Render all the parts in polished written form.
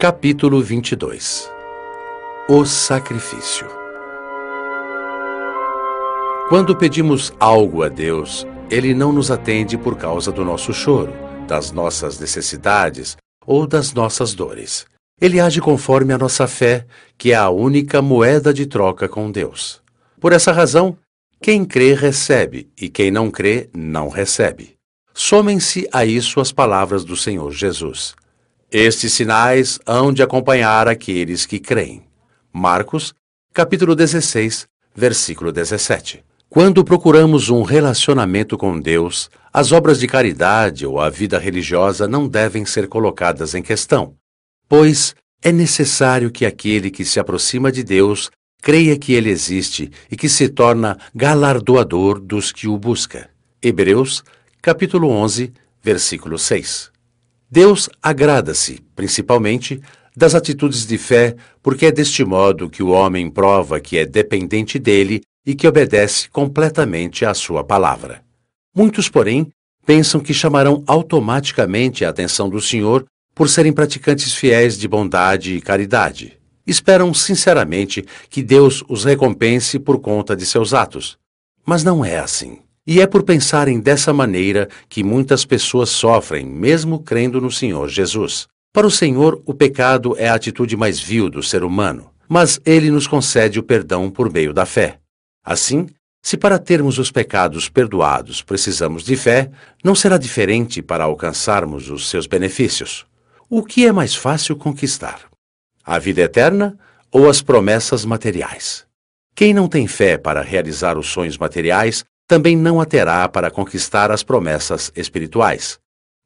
Capítulo 22. O sacrifício. Quando pedimos algo a Deus, Ele não nos atende por causa do nosso choro, das nossas necessidades ou das nossas dores. Ele age conforme a nossa fé, que é a única moeda de troca com Deus. Por essa razão, quem crê recebe, e quem não crê não recebe. Somem-se a isso as palavras do Senhor Jesus. Estes sinais hão de acompanhar aqueles que creem. Marcos, capítulo 16, versículo 17. Quando procuramos um relacionamento com Deus, as obras de caridade ou a vida religiosa não devem ser colocadas em questão, pois é necessário que aquele que se aproxima de Deus creia que Ele existe e que se torna galardoador dos que o buscam. Hebreus, capítulo 11, versículo 6. Deus agrada-se, principalmente, das atitudes de fé, porque é deste modo que o homem prova que é dependente dele e que obedece completamente à sua palavra. Muitos, porém, pensam que chamarão automaticamente a atenção do Senhor por serem praticantes fiéis de bondade e caridade. Esperam sinceramente que Deus os recompense por conta de seus atos. Mas não é assim. E é por pensarem dessa maneira que muitas pessoas sofrem, mesmo crendo no Senhor Jesus. Para o Senhor, o pecado é a atitude mais vil do ser humano, mas Ele nos concede o perdão por meio da fé. Assim, se para termos os pecados perdoados precisamos de fé, não será diferente para alcançarmos os seus benefícios. O que é mais fácil conquistar? A vida eterna ou as promessas materiais? Quem não tem fé para realizar os sonhos materiais, também não a terá para conquistar as promessas espirituais.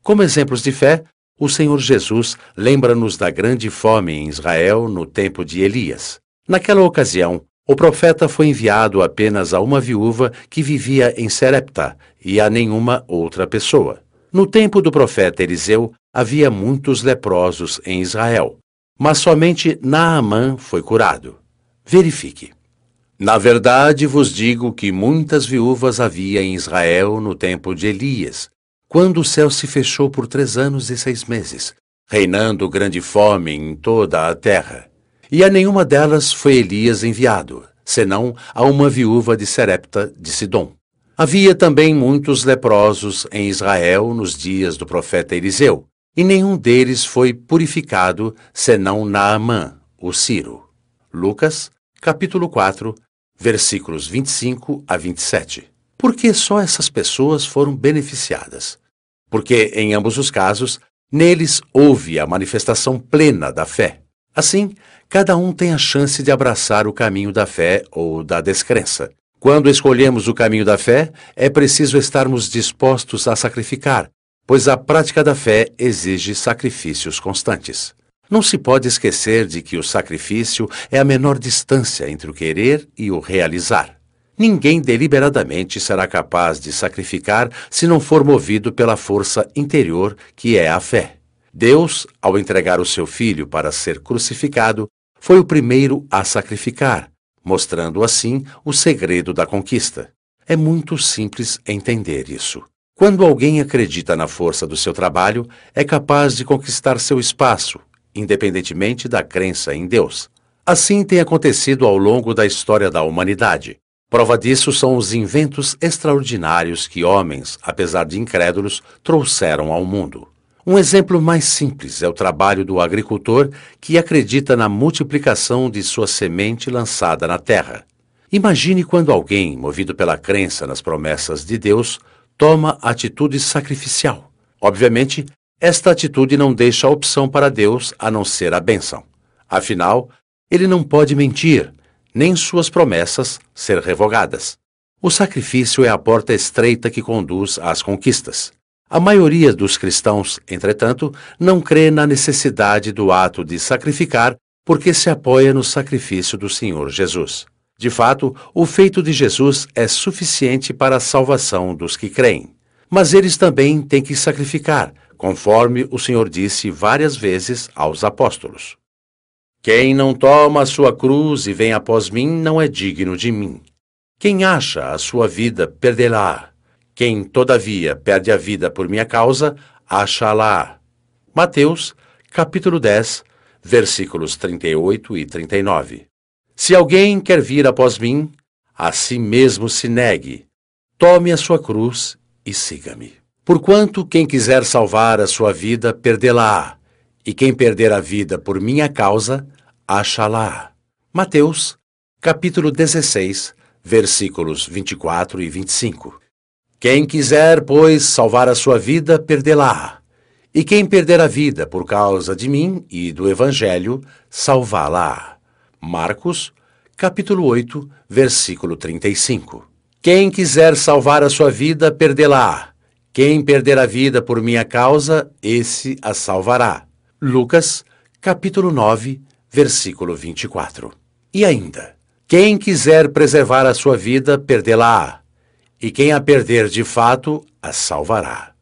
Como exemplos de fé, o Senhor Jesus lembra-nos da grande fome em Israel no tempo de Elias. Naquela ocasião, o profeta foi enviado apenas a uma viúva que vivia em Serepta e a nenhuma outra pessoa. No tempo do profeta Eliseu, havia muitos leprosos em Israel, mas somente Naamã foi curado. Verifique. Na verdade vos digo que muitas viúvas havia em Israel no tempo de Elias, quando o céu se fechou por 3 anos e 6 meses, reinando grande fome em toda a terra. E a nenhuma delas foi Elias enviado, senão a uma viúva de Serepta de Sidom. Havia também muitos leprosos em Israel nos dias do profeta Eliseu, e nenhum deles foi purificado, senão Naamã, o Ciro. Lucas, capítulo 4, versículos 25 a 27. Por que só essas pessoas foram beneficiadas? Porque, em ambos os casos, neles houve a manifestação plena da fé. Assim, cada um tem a chance de abraçar o caminho da fé ou da descrença. Quando escolhemos o caminho da fé, é preciso estarmos dispostos a sacrificar, pois a prática da fé exige sacrifícios constantes. Não se pode esquecer de que o sacrifício é a menor distância entre o querer e o realizar. Ninguém deliberadamente será capaz de sacrificar se não for movido pela força interior que é a fé. Deus, ao entregar o seu Filho para ser crucificado, foi o primeiro a sacrificar, mostrando assim o segredo da conquista. É muito simples entender isso. Quando alguém acredita na força do seu trabalho, é capaz de conquistar seu espaço, independentemente da crença em Deus. Assim tem acontecido ao longo da história da humanidade. Prova disso são os inventos extraordinários que homens, apesar de incrédulos, trouxeram ao mundo. Um exemplo mais simples é o trabalho do agricultor que acredita na multiplicação de sua semente lançada na terra. Imagine quando alguém, movido pela crença nas promessas de Deus, toma atitude sacrificial. Obviamente, esta atitude não deixa a opção para Deus a não ser a bênção. Afinal, Ele não pode mentir, nem suas promessas ser revogadas. O sacrifício é a porta estreita que conduz às conquistas. A maioria dos cristãos, entretanto, não crê na necessidade do ato de sacrificar porque se apoia no sacrifício do Senhor Jesus. De fato, o feito de Jesus é suficiente para a salvação dos que creem. Mas eles também têm que sacrificar, conforme o Senhor disse várias vezes aos apóstolos. Quem não toma a sua cruz e vem após mim não é digno de mim. Quem acha a sua vida, perdê-la. Quem, todavia, perde a vida por minha causa, acha-la. Mateus, capítulo 10, versículos 38 e 39. Se alguém quer vir após mim, a si mesmo se negue, tome a sua cruz e siga-me. Porquanto quem quiser salvar a sua vida, perdê-la-á, e quem perder a vida por minha causa, achá-la-á. Mateus, capítulo 16, versículos 24 e 25. Quem quiser, pois, salvar a sua vida, perdê-la-á. E quem perder a vida por causa de mim e do Evangelho, salvá-la-á. Marcos, capítulo 8, versículo 35. Quem quiser salvar a sua vida, perdê-la-á. Quem perder a vida por minha causa, esse a salvará. Lucas, capítulo 9, versículo 24. E ainda, quem quiser preservar a sua vida, perdê-la-á. E quem a perder de fato, a salvará.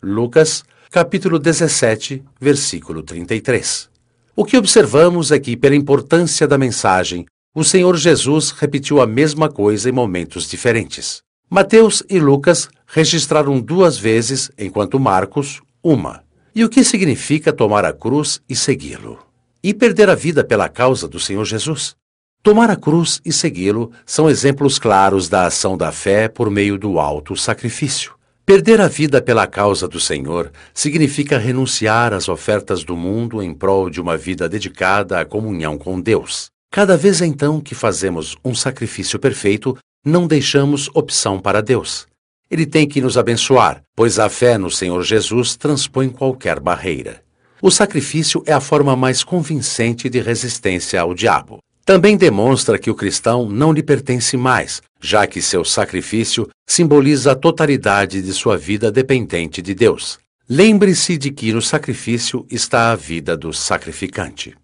Lucas, capítulo 17, versículo 33. O que observamos é que, pela importância da mensagem, o Senhor Jesus repetiu a mesma coisa em momentos diferentes. Mateus e Lucas registraram 2 vezes, enquanto Marcos, uma. E o que significa tomar a cruz e segui-lo? E perder a vida pela causa do Senhor Jesus? Tomar a cruz e segui-lo são exemplos claros da ação da fé por meio do auto-sacrifício. Perder a vida pela causa do Senhor significa renunciar às ofertas do mundo em prol de uma vida dedicada à comunhão com Deus. Cada vez então que fazemos um sacrifício perfeito, não deixamos opção para Deus. Ele tem que nos abençoar, pois a fé no Senhor Jesus transpõe qualquer barreira. O sacrifício é a forma mais convincente de resistência ao diabo. Também demonstra que o cristão não lhe pertence mais, já que seu sacrifício simboliza a totalidade de sua vida dependente de Deus. Lembre-se de que no sacrifício está a vida do sacrificante.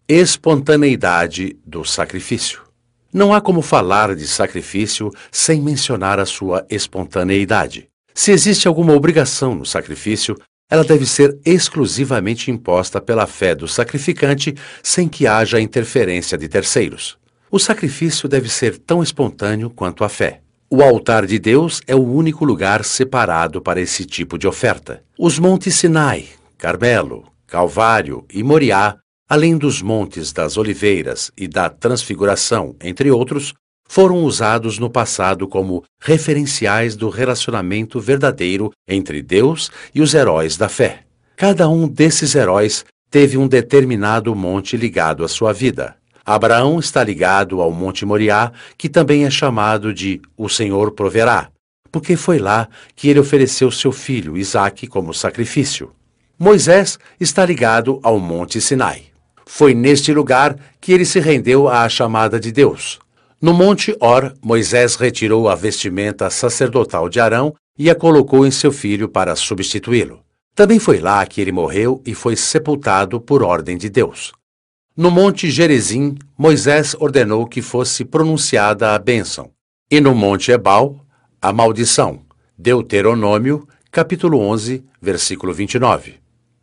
Espontaneidade do sacrifício. Não há como falar de sacrifício sem mencionar a sua espontaneidade. Se existe alguma obrigação no sacrifício, ela deve ser exclusivamente imposta pela fé do sacrificante, sem que haja interferência de terceiros. O sacrifício deve ser tão espontâneo quanto a fé. O altar de Deus é o único lugar separado para esse tipo de oferta. Os montes Sinai, Carmelo, Calvário e Moriá, além dos montes das Oliveiras e da Transfiguração, entre outros, foram usados no passado como referenciais do relacionamento verdadeiro entre Deus e os heróis da fé. Cada um desses heróis teve um determinado monte ligado à sua vida. Abraão está ligado ao Monte Moriá, que também é chamado de O Senhor Proverá, porque foi lá que ele ofereceu seu filho Isaque como sacrifício. Moisés está ligado ao Monte Sinai. Foi neste lugar que ele se rendeu à chamada de Deus. No Monte Hor, Moisés retirou a vestimenta sacerdotal de Arão e a colocou em seu filho para substituí-lo. Também foi lá que ele morreu e foi sepultado por ordem de Deus. No Monte Gerizim, Moisés ordenou que fosse pronunciada a bênção. E no Monte Ebal, a maldição. Deuteronômio, capítulo 11, versículo 29.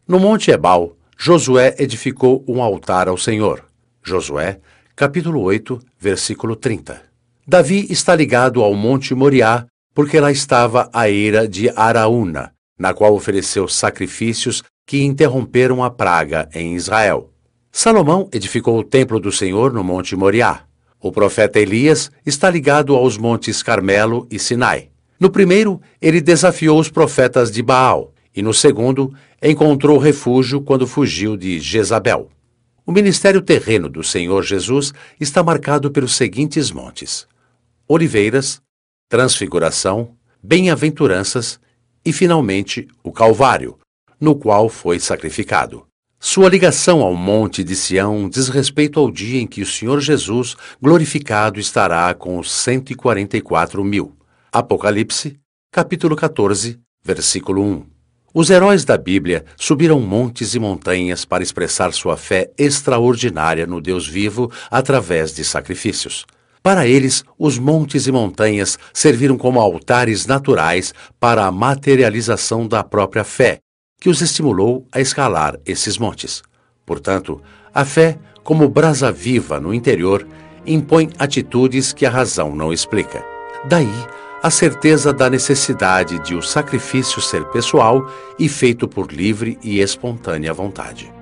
No Monte Ebal, Josué edificou um altar ao Senhor. Josué, capítulo 8, versículo 30. Davi está ligado ao Monte Moriá, porque lá estava a eira de Araúna, na qual ofereceu sacrifícios que interromperam a praga em Israel. Salomão edificou o templo do Senhor no Monte Moriá. O profeta Elias está ligado aos montes Carmelo e Sinai. No primeiro, ele desafiou os profetas de Baal, e no segundo, encontrou refúgio quando fugiu de Jezabel. O ministério terreno do Senhor Jesus está marcado pelos seguintes montes: Oliveiras, Transfiguração, Bem-aventuranças e, finalmente, o Calvário, no qual foi sacrificado. Sua ligação ao Monte de Sião diz respeito ao dia em que o Senhor Jesus, glorificado, estará com os 144.000. Apocalipse, capítulo 14, versículo 1. Os heróis da Bíblia subiram montes e montanhas para expressar sua fé extraordinária no Deus vivo através de sacrifícios. Para eles, os montes e montanhas serviram como altares naturais para a materialização da própria fé, que os estimulou a escalar esses montes. Portanto, a fé, como brasa viva no interior, impõe atitudes que a razão não explica. Daí, a certeza da necessidade de o sacrifício ser pessoal e feito por livre e espontânea vontade.